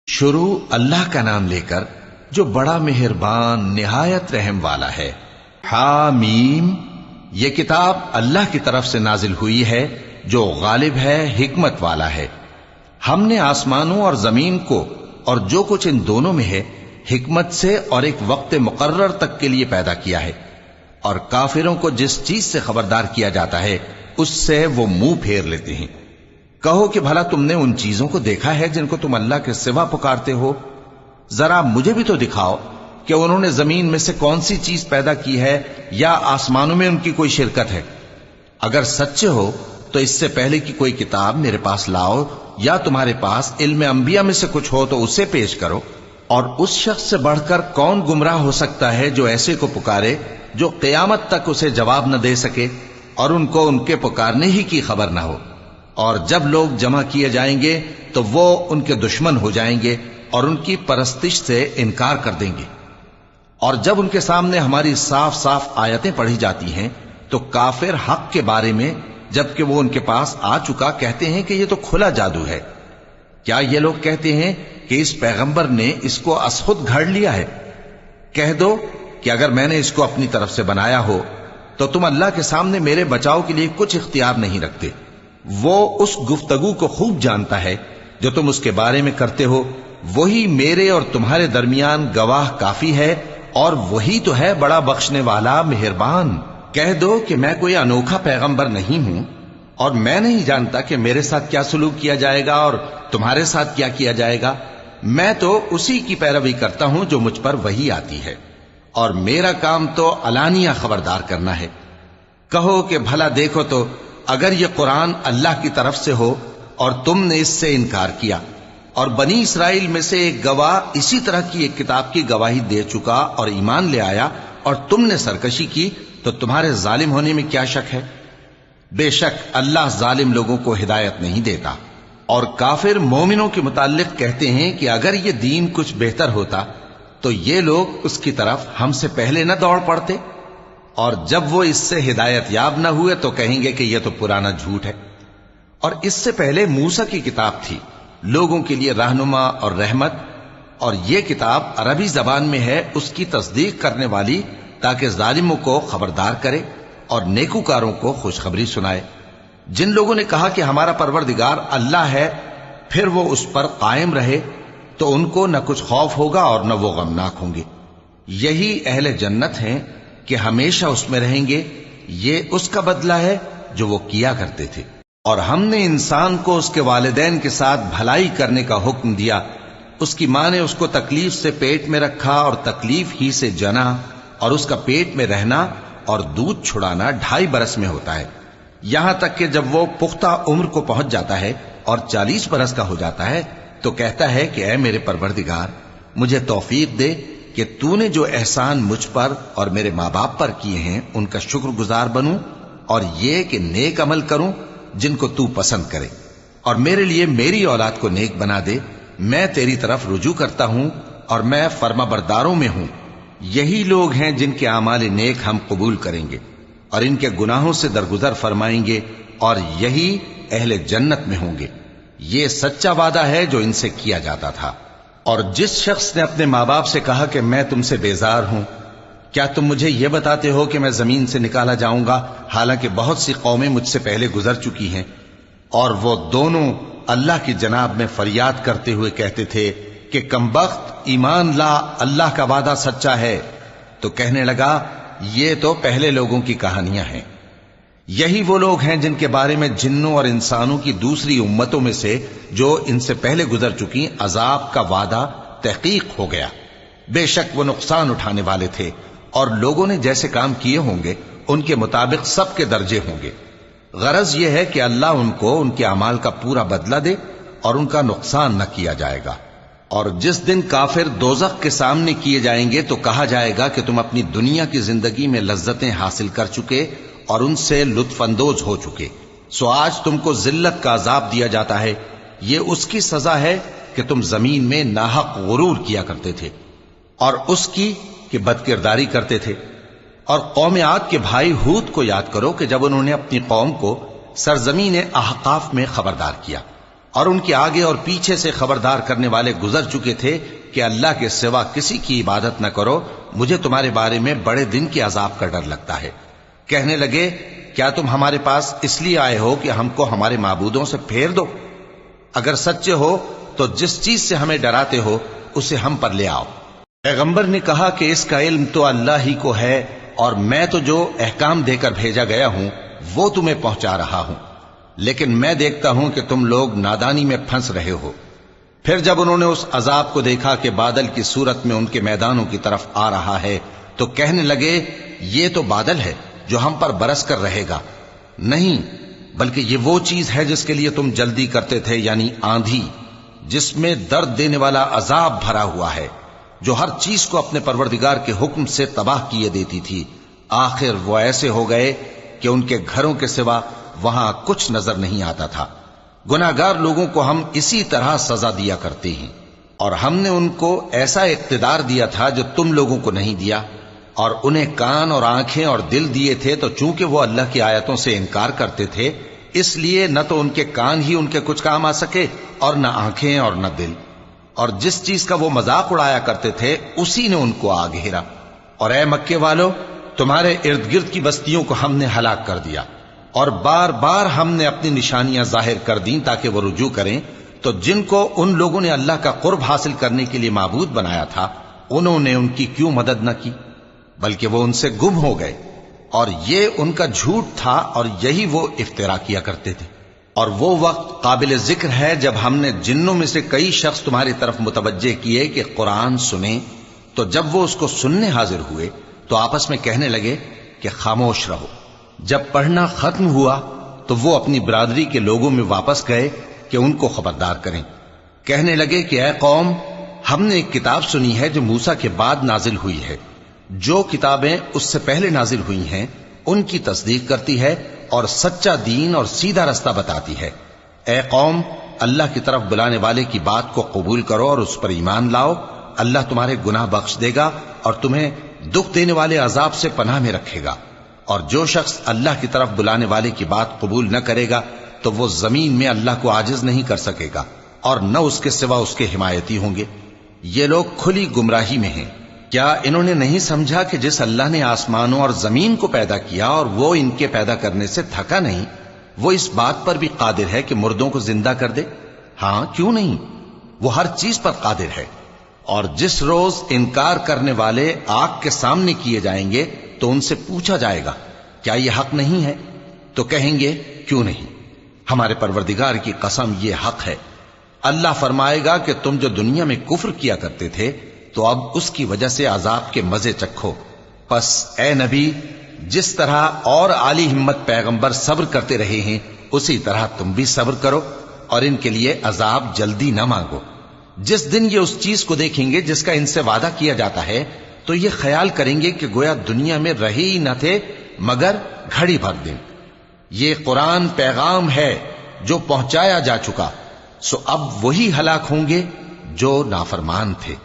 شروع اللہ کا نام لے کر جو بڑا مہربان نہایت رحم والا ہے۔ حامیم، یہ کتاب اللہ کی طرف سے نازل ہوئی ہے جو غالب ہے، حکمت والا ہے۔ ہم نے آسمانوں اور زمین کو اور جو کچھ ان دونوں میں ہے حکمت سے اور ایک وقت مقرر تک کے لیے پیدا کیا ہے، اور کافروں کو جس چیز سے خبردار کیا جاتا ہے اس سے وہ منہ پھیر لیتے ہیں۔ کہو کہ بھلا تم نے ان چیزوں کو دیکھا ہے جن کو تم اللہ کے سوا پکارتے ہو؟ ذرا مجھے بھی تو دکھاؤ کہ انہوں نے زمین میں سے کون سی چیز پیدا کی ہے یا آسمانوں میں ان کی کوئی شرکت ہے؟ اگر سچے ہو تو اس سے پہلے کی کوئی کتاب میرے پاس لاؤ، یا تمہارے پاس علم انبیاء میں سے کچھ ہو تو اسے پیش کرو۔ اور اس شخص سے بڑھ کر کون گمراہ ہو سکتا ہے جو ایسے کو پکارے جو قیامت تک اسے جواب نہ دے سکے اور ان کو ان کے پکارنے ہی کی خبر نہ ہو۔ اور جب لوگ جمع کیے جائیں گے تو وہ ان کے دشمن ہو جائیں گے اور ان کی پرستش سے انکار کر دیں گے۔ اور جب ان کے سامنے ہماری صاف صاف آیتیں پڑھی جاتی ہیں تو کافر حق کے بارے میں جبکہ وہ ان کے پاس آ چکا کہتے ہیں کہ یہ تو کھلا جادو ہے۔ کیا یہ لوگ کہتے ہیں کہ اس پیغمبر نے اس کو از خود گھڑ لیا ہے؟ کہہ دو کہ اگر میں نے اس کو اپنی طرف سے بنایا ہو تو تم اللہ کے سامنے میرے بچاؤ کے لیے کچھ اختیار نہیں رکھتے۔ وہ اس گفتگو کو خوب جانتا ہے جو تم اس کے بارے میں کرتے ہو، وہی میرے اور تمہارے درمیان گواہ کافی ہے، اور وہی تو ہے بڑا بخشنے والا مہربان۔ کہہ دو کہ میں کوئی انوکھا پیغمبر نہیں ہوں، اور میں نہیں جانتا کہ میرے ساتھ کیا سلوک کیا جائے گا اور تمہارے ساتھ کیا کیا جائے گا۔ میں تو اسی کی پیروی کرتا ہوں جو مجھ پر وحی آتی ہے، اور میرا کام تو علانیہ خبردار کرنا ہے۔ کہو کہ بھلا دیکھو تو اگر یہ قرآن اللہ کی طرف سے ہو اور تم نے اس سے انکار کیا، اور بنی اسرائیل میں سے ایک گواہ اسی طرح کی ایک کتاب کی گواہی دے چکا اور ایمان لے آیا، اور تم نے سرکشی کی، تو تمہارے ظالم ہونے میں کیا شک ہے؟ بے شک اللہ ظالم لوگوں کو ہدایت نہیں دیتا۔ اور کافر مومنوں کے متعلق کہتے ہیں کہ اگر یہ دین کچھ بہتر ہوتا تو یہ لوگ اس کی طرف ہم سے پہلے نہ دوڑ پڑتے، اور جب وہ اس سے ہدایت یاب نہ ہوئے تو کہیں گے کہ یہ تو پرانا جھوٹ ہے۔ اور اس سے پہلے موسیٰ کی کتاب تھی، لوگوں کے لیے رہنما اور رحمت، اور یہ کتاب عربی زبان میں ہے اس کی تصدیق کرنے والی، تاکہ ظالموں کو خبردار کرے اور نیکوکاروں کو خوشخبری سنائے۔ جن لوگوں نے کہا کہ ہمارا پروردگار اللہ ہے، پھر وہ اس پر قائم رہے تو ان کو نہ کچھ خوف ہوگا اور نہ وہ غمناک ہوں گے۔ یہی اہل جنت ہیں کہ ہمیشہ اس میں رہیں گے، یہ اس کا بدلہ ہے جو وہ کیا کرتے تھے۔ اور ہم نے انسان کو اس کے والدین کے ساتھ بھلائی کرنے کا حکم دیا۔ اس کی ماں نے اس کو تکلیف سے پیٹ میں رکھا اور تکلیف ہی سے جنا، اور اس کا پیٹ میں رہنا اور دودھ چھڑانا 2.5 برس میں ہوتا ہے، یہاں تک کہ جب وہ پختہ عمر کو پہنچ جاتا ہے اور 40 برس کا ہو جاتا ہے تو کہتا ہے کہ اے میرے پروردگار، مجھے توفیق دے کہ تو نے جو احسان مجھ پر اور میرے ماں باپ پر کیے ہیں ان کا شکر گزار بنوں، اور یہ کہ نیک عمل کروں جن کو تو پسند کرے، اور میرے لیے میری اولاد کو نیک بنا دے۔ میں تیری طرف رجوع کرتا ہوں اور میں فرما برداروں میں ہوں۔ یہی لوگ ہیں جن کے اعمال نیک ہم قبول کریں گے اور ان کے گناہوں سے درگزر فرمائیں گے، اور یہی اہل جنت میں ہوں گے۔ یہ سچا وعدہ ہے جو ان سے کیا جاتا تھا۔ اور جس شخص نے اپنے ماں باپ سے کہا کہ میں تم سے بیزار ہوں، کیا تم مجھے یہ بتاتے ہو کہ میں زمین سے نکالا جاؤں گا، حالانکہ بہت سی قومیں مجھ سے پہلے گزر چکی ہیں؟ اور وہ دونوں اللہ کی جناب میں فریاد کرتے ہوئے کہتے تھے کہ کمبخت، ایمان لا، اللہ کا وعدہ سچا ہے۔ تو کہنے لگا یہ تو پہلے لوگوں کی کہانیاں ہیں۔ یہی وہ لوگ ہیں جن کے بارے میں جنوں اور انسانوں کی دوسری امتوں میں سے جو ان سے پہلے گزر چکی عذاب کا وعدہ تحقیق ہو گیا۔ بے شک وہ نقصان اٹھانے والے تھے، اور لوگوں نے جیسے کام کیے ہوں گے ان کے مطابق سب کے درجے ہوں گے۔ غرض یہ ہے کہ اللہ ان کو ان کے اعمال کا پورا بدلہ دے اور ان کا نقصان نہ کیا جائے گا۔ اور جس دن کافر دوزخ کے سامنے کیے جائیں گے تو کہا جائے گا کہ تم اپنی دنیا کی زندگی میں لذتیں حاصل کر چکے اور ان سے لطف اندوز ہو چکے، سو آج تم کو ذلت کا عذاب دیا جاتا ہے۔ یہ اس کی سزا ہے کہ تم زمین میں ناحق غرور کیا کرتے تھے، اور اس کی کہ بد کرداری کرتے تھے۔ اور قوم عاد کے بھائی ہود کو یاد کرو کہ جب انہوں نے اپنی قوم کو سرزمین احقاف میں خبردار کیا اور ان کے آگے اور پیچھے سے خبردار کرنے والے گزر چکے تھے کہ اللہ کے سوا کسی کی عبادت نہ کرو، مجھے تمہارے بارے میں بڑے دن کے عذاب کا ڈر لگتا ہے۔ کہنے لگے کیا تم ہمارے پاس اس لیے آئے ہو کہ ہم کو ہمارے معبودوں سے پھیر دو؟ اگر سچے ہو تو جس چیز سے ہمیں ڈراتے ہو اسے ہم پر لے آؤ۔ پیغمبر نے کہا کہ اس کا علم تو اللہ ہی کو ہے، اور میں تو جو احکام دے کر بھیجا گیا ہوں وہ تمہیں پہنچا رہا ہوں، لیکن میں دیکھتا ہوں کہ تم لوگ نادانی میں پھنس رہے ہو۔ پھر جب انہوں نے اس عذاب کو دیکھا کہ بادل کی صورت میں ان کے میدانوں کی طرف آ رہا ہے تو کہنے لگے یہ تو بادل ہے جو ہم پر برس کر رہے گا، نہیں بلکہ یہ وہ چیز ہے جس کے لیے تم جلدی کرتے تھے، یعنی آندھی جس میں درد دینے والا عذاب بھرا ہوا ہے، جو ہر چیز کو اپنے پروردگار کے حکم سے تباہ کیے دیتی تھی۔ آخر وہ ایسے ہو گئے کہ ان کے گھروں کے سوا وہاں کچھ نظر نہیں آتا تھا۔ گناہگار لوگوں کو ہم اسی طرح سزا دیا کرتے ہیں، اور ہم نے ان کو ایسا اقتدار دیا تھا جو تم لوگوں کو نہیں دیا، اور انہیں کان اور آنکھیں اور دل دیے تھے، تو چونکہ وہ اللہ کی آیتوں سے انکار کرتے تھے اس لیے نہ تو ان کے کان ہی ان کے کچھ کام آ سکے اور نہ آنکھیں اور نہ دل، اور جس چیز کا وہ مذاق اڑایا کرتے تھے اسی نے ان کو آ گھیرا۔ اور اے مکے والو، تمہارے ارد گرد کی بستیوں کو ہم نے ہلاک کر دیا، اور بار بار ہم نے اپنی نشانیاں ظاہر کر دیں تاکہ وہ رجوع کریں، تو جن کو ان لوگوں نے اللہ کا قرب حاصل کرنے کے لیے معبود بنایا تھا انہوں نے ان کی کیوں مدد نہ کی، بلکہ وہ ان سے گم ہو گئے، اور یہ ان کا جھوٹ تھا اور یہی وہ افترا کیا کرتے تھے۔ اور وہ وقت قابل ذکر ہے جب ہم نے جنوں میں سے کئی شخص تمہاری طرف متوجہ کیے کہ قرآن سنیں، تو جب وہ اس کو سننے حاضر ہوئے تو آپس میں کہنے لگے کہ خاموش رہو۔ جب پڑھنا ختم ہوا تو وہ اپنی برادری کے لوگوں میں واپس گئے کہ ان کو خبردار کریں۔ کہنے لگے کہ اے قوم، ہم نے ایک کتاب سنی ہے جو موسیٰ کے بعد نازل ہوئی ہے، جو کتابیں اس سے پہلے نازل ہوئی ہیں ان کی تصدیق کرتی ہے اور سچا دین اور سیدھا رستہ بتاتی ہے۔ اے قوم، اللہ کی طرف بلانے والے کی بات کو قبول کرو اور اس پر ایمان لاؤ، اللہ تمہارے گناہ بخش دے گا اور تمہیں دکھ دینے والے عذاب سے پناہ میں رکھے گا۔ اور جو شخص اللہ کی طرف بلانے والے کی بات قبول نہ کرے گا تو وہ زمین میں اللہ کو عاجز نہیں کر سکے گا، اور نہ اس کے سوا اس کے حمایتی ہوں گے۔ یہ لوگ کھلی گمراہی میں ہیں۔ کیا انہوں نے نہیں سمجھا کہ جس اللہ نے آسمانوں اور زمین کو پیدا کیا اور وہ ان کے پیدا کرنے سے تھکا نہیں، وہ اس بات پر بھی قادر ہے کہ مردوں کو زندہ کر دے؟ ہاں، کیوں نہیں، وہ ہر چیز پر قادر ہے۔ اور جس روز انکار کرنے والے آگ کے سامنے کیے جائیں گے تو ان سے پوچھا جائے گا کیا یہ حق نہیں ہے؟ تو کہیں گے کیوں نہیں، ہمارے پروردگار کی قسم یہ حق ہے۔ اللہ فرمائے گا کہ تم جو دنیا میں کفر کیا کرتے تھے تو اب اس کی وجہ سے عذاب کے مزے چکھو۔ پس اے نبی، جس طرح اور عالی ہمت پیغمبر صبر کرتے رہے ہیں اسی طرح تم بھی صبر کرو، اور ان کے لیے عذاب جلدی نہ مانگو۔ جس دن یہ اس چیز کو دیکھیں گے جس کا ان سے وعدہ کیا جاتا ہے تو یہ خیال کریں گے کہ گویا دنیا میں رہے ہی نہ تھے مگر گھڑی بھر دن۔ یہ قرآن پیغام ہے جو پہنچایا جا چکا، سو اب وہی ہلاک ہوں گے جو نافرمان تھے۔